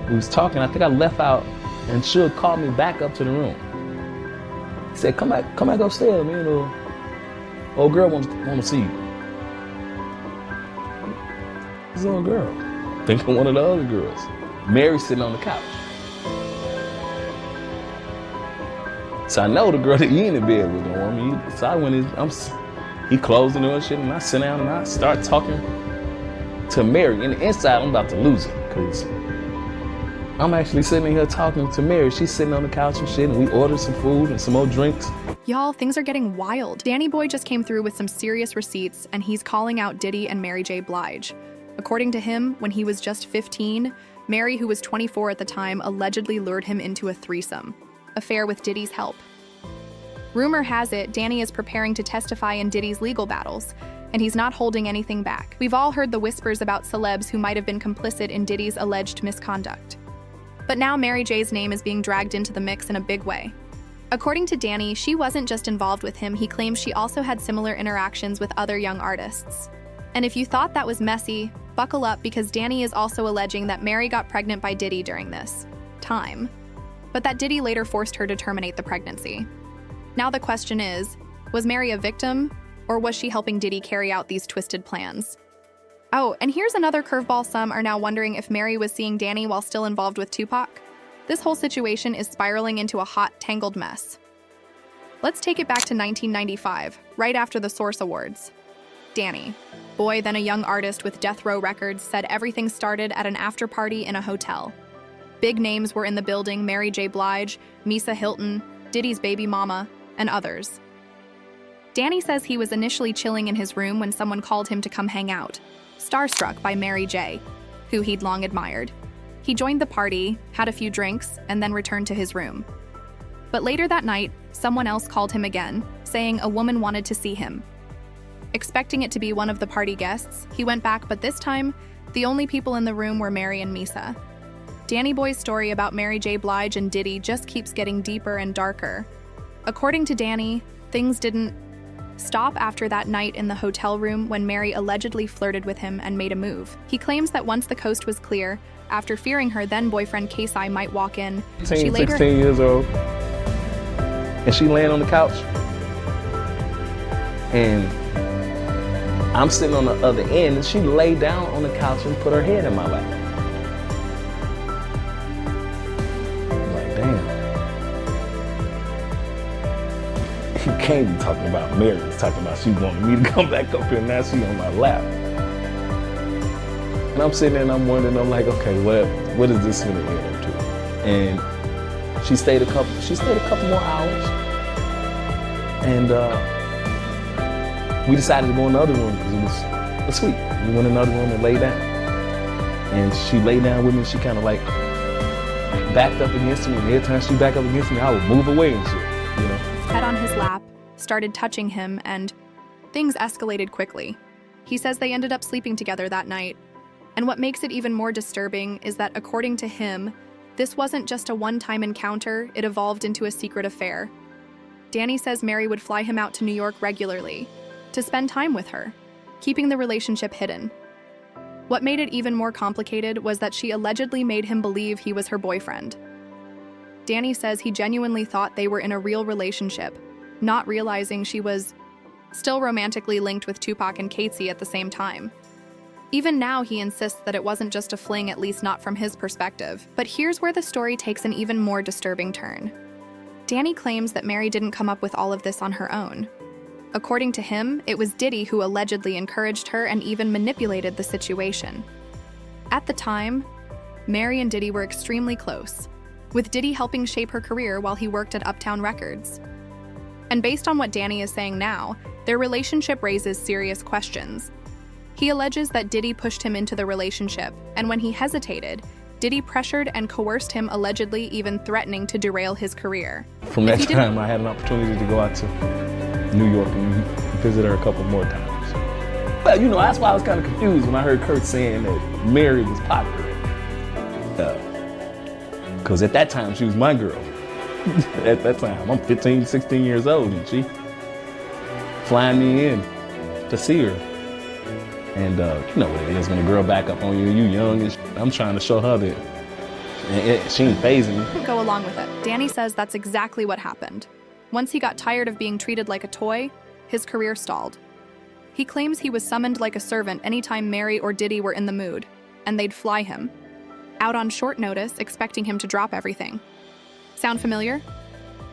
We was talking, I think I left out, and Suge called me back up to the room. He said, come back upstairs, man. Old girl wants to see you. This old girl. Think of one of the other girls. Mary sitting on the couch. So I know the girl that he in the bed with don't want me. So I went in, he closed the door and shit, and I sit down and I start talking to Mary. And inside, I'm about to lose it, because I'm actually sitting here talking to Mary. She's sitting on the couch and shit, and we ordered some food and some more drinks. Y'all, things are getting wild. Danny Boy just came through with some serious receipts, and he's calling out Diddy and MaryJBlige. According to him, when he was just 15, Mary, who was 24 at the time, allegedly lured him into a threesome affair with Diddy's help. Rumor has it Danny is preparing to testify in Diddy's legal battles, and he's not holding anything back. We've all heard the whispers about celebs who might have been complicit in Diddy's alleged misconduct. But now Mary J's name is being dragged into the mix in a big way. According to Danny, she wasn't just involved with him, he claims she also had similar interactions with other young artists. And if you thought that was messy, buckle up, because Danny is also alleging that Mary got pregnant by Diddy during this time, but that Diddy later forced her to terminate the pregnancy. Now the question is, was Mary a victim, or was she helping Diddy carry out these twisted plans? Oh, and here's another curveball. Some are now wondering if Mary was seeing Danny while still involved with Tupac. This whole situation is spiraling into a hot, tangled mess. Let's take it back to 1995, right after the Source Awards. Danny, boy then a young artist with Death Row Records, said everything started at an after-party in a hotel. Big names were in the building: MaryJBlige, Misa Hilton, Diddy's baby mama, and others. Danny says he was initially chilling in his room when someone called him to come hang out, starstruck by Mary J, who he'd long admired. He joined the party, had a few drinks, and then returned to his room. But later that night, someone else called him again, saying a woman wanted to see him. Expecting it to be one of the party guests, he went back, but this time, the only people in the room were Mary and Misa. Danny Boy's story about MaryJBlige and Diddy just keeps getting deeper and darker. According to Danny, things didn't stop after that night in the hotel room when Mary allegedly flirted with him and made a move. He claims that once the coast was clear, after fearing her then-boyfriend Kasai might walk in, she later— 16 years old, and she laying on the couch, and I'm sitting on the other end, and she laid down on the couch and put her head in my lap. I'm like, damn. You can't be talking about Mary. He's talking about she wanted me to come back up here, and now she's on my lap. And I'm sitting there and I'm wondering, I'm like, okay, what is this gonna end up to? And she stayed a couple more hours, and we decided to go in the other room because it was sweet. We went in the other room and laid down. And she laid down with me. She kind of like backed up against me, and every time she backed up against me, I would move away and shit, you know? Head on his lap, started touching him, and things escalated quickly. He says they ended up sleeping together that night. And what makes it even more disturbing is that, according to him, this wasn't just a one-time encounter, it evolved into a secret affair. Danny says Mary would fly him out to New York regularly to spend time with her, keeping the relationship hidden. What made it even more complicated was that she allegedly made him believe he was her boyfriend. Danny says he genuinely thought they were in a real relationship, not realizing she was still romantically linked with Tupac and Casey at the same time. Even now, he insists that it wasn't just a fling, at least not from his perspective. But here's where the story takes an even more disturbing turn. Danny claims that Mary didn't come up with all of this on her own. According to him, it was Diddy who allegedly encouraged her and even manipulated the situation. At the time, Mary and Diddy were extremely close, with Diddy helping shape her career while he worked at Uptown Records. And based on what Danny is saying now, their relationship raises serious questions. He alleges that Diddy pushed him into the relationship, and when he hesitated, Diddy pressured and coerced him, allegedly even threatening to derail his career. From that time, I had an opportunity to go out to New York and visit her a couple more times. But you know, that's why I was kind of confused when I heard Kurt saying that Mary was popular. Because at that time, she was my girl. At that time, I'm 15, 16 years old, and she flying me in to see her. And you know what it is when a girl back up on you, you young, and I'm trying to show her that And she ain't phasing me. Go along with it. Danny says that's exactly what happened. Once he got tired of being treated like a toy, his career stalled. He claims he was summoned like a servant anytime Mary or Diddy were in the mood, and they'd fly him out on short notice, expecting him to drop everything. Sound familiar?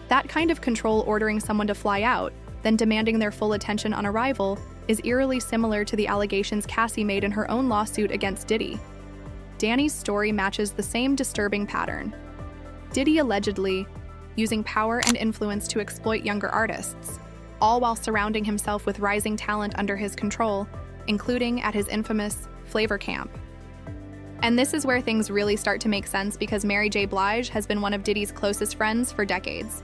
That kind of control, ordering someone to fly out, then demanding their full attention on arrival, is eerily similar to the allegations Cassie made in her own lawsuit against Diddy. Danny's story matches the same disturbing pattern. Diddy allegedly using power and influence to exploit younger artists, all while surrounding himself with rising talent under his control, including at his infamous Flavor Camp. And this is where things really start to make sense, because MaryJBlige has been one of Diddy's closest friends for decades.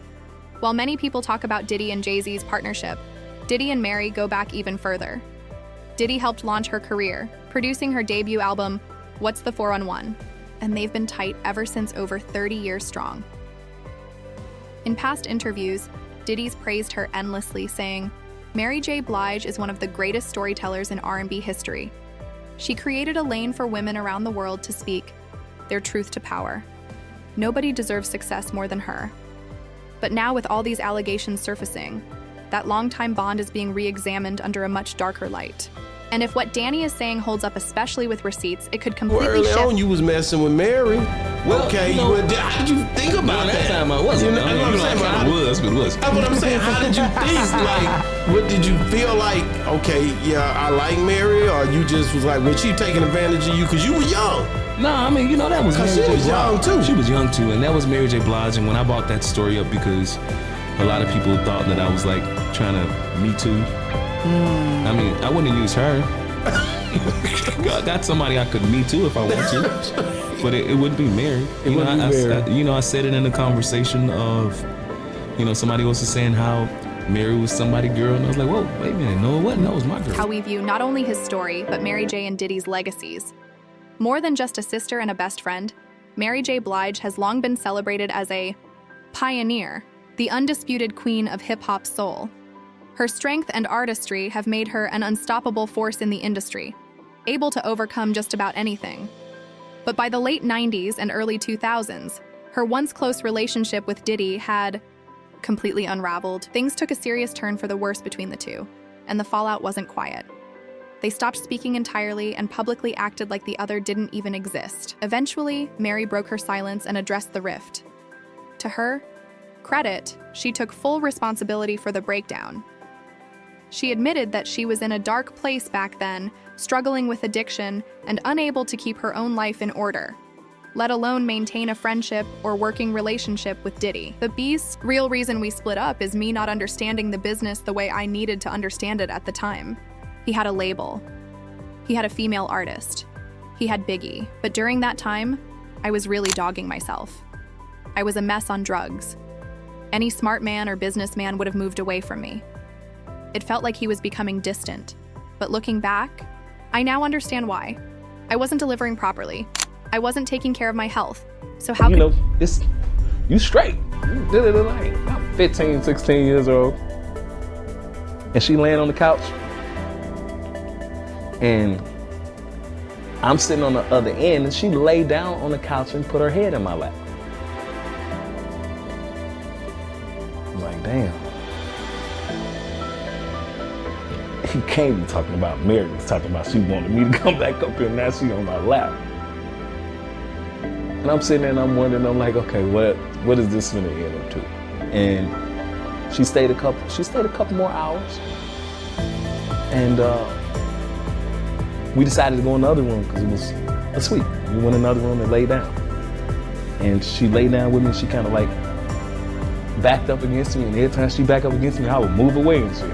While many people talk about Diddy and Jay-Z's partnership, Diddy and Mary go back even further. Diddy helped launch her career, producing her debut album, What's the 411, and they've been tight ever since, over 30 years strong. In past interviews, Diddy's praised her endlessly, saying, MaryJBlige is one of the greatest storytellers in R&B history. She created a lane for women around the world to speak their truth to power. Nobody deserves success more than her. But now, with all these allegations surfacing, that longtime bond is being re-examined under a much darker light. And if what Danny is saying holds up, especially with receipts, it could completely early shift. on, you was messing with Mary. Well, okay, how did you think about that time I wasn't. You know, I what I'm saying, I was. That's what I'm saying. How did you think? Like, what did you feel like? Okay, yeah, I like Mary, or you just was like, was she taking advantage of you because you were young? No, I mean, that was Mary J. She was young too. She was young too, and that was MaryJBlige. And when I brought that story up, because a lot of people thought that I was like trying to Me Too. I mean, I wouldn't use her. I got somebody I could Me Too if I want to, but it wouldn't be Mary. I said it in the conversation of, somebody else is saying how Mary was somebody's girl, and I was like, whoa, wait a minute, no, it wasn't. That was my girl. How we view not only his story, but Mary J and Diddy's legacies. More than just a sister and a best friend, MaryJBlige has long been celebrated as a pioneer, the undisputed queen of hip-hop soul. Her strength and artistry have made her an unstoppable force in the industry, able to overcome just about anything. But by the late 90s and early 2000s, her once close relationship with Diddy had completely unraveled. Things took a serious turn for the worse between the two, and the fallout wasn't quiet. They stopped speaking entirely and publicly acted like the other didn't even exist. Eventually, Mary broke her silence and addressed the rift. To her credit, she took full responsibility for the breakdown. She admitted that she was in a dark place back then, struggling with addiction and unable to keep her own life in order, let alone maintain a friendship or working relationship with Diddy. The Beast's real reason we split up is me not understanding the business the way I needed to understand it at the time. He had a label. He had a female artist. He had Biggie. But during that time, I was really dogging myself. I was a mess on drugs. Any smart man or businessman would have moved away from me. It felt like he was becoming distant. But looking back, I now understand why. I wasn't delivering properly. I wasn't taking care of my health. So how could— you straight. You did it like I'm 15, 16 years old. And she laying on the couch. And I'm sitting on the other end, and she laid down on the couch and put her head in my lap. I'm like, damn. He can't be talking about Mary. He's talking about she wanted me to come back up here, and now she on my lap. And I'm sitting there and I'm wondering, I'm like, okay, what is this gonna end up to? And she stayed a couple more hours. And we decided to go in the other room because it was a suite. We went in another room and lay down. And she laid down with me, and she kind of like backed up against me, and every time she backed up against me, I would move away and shit.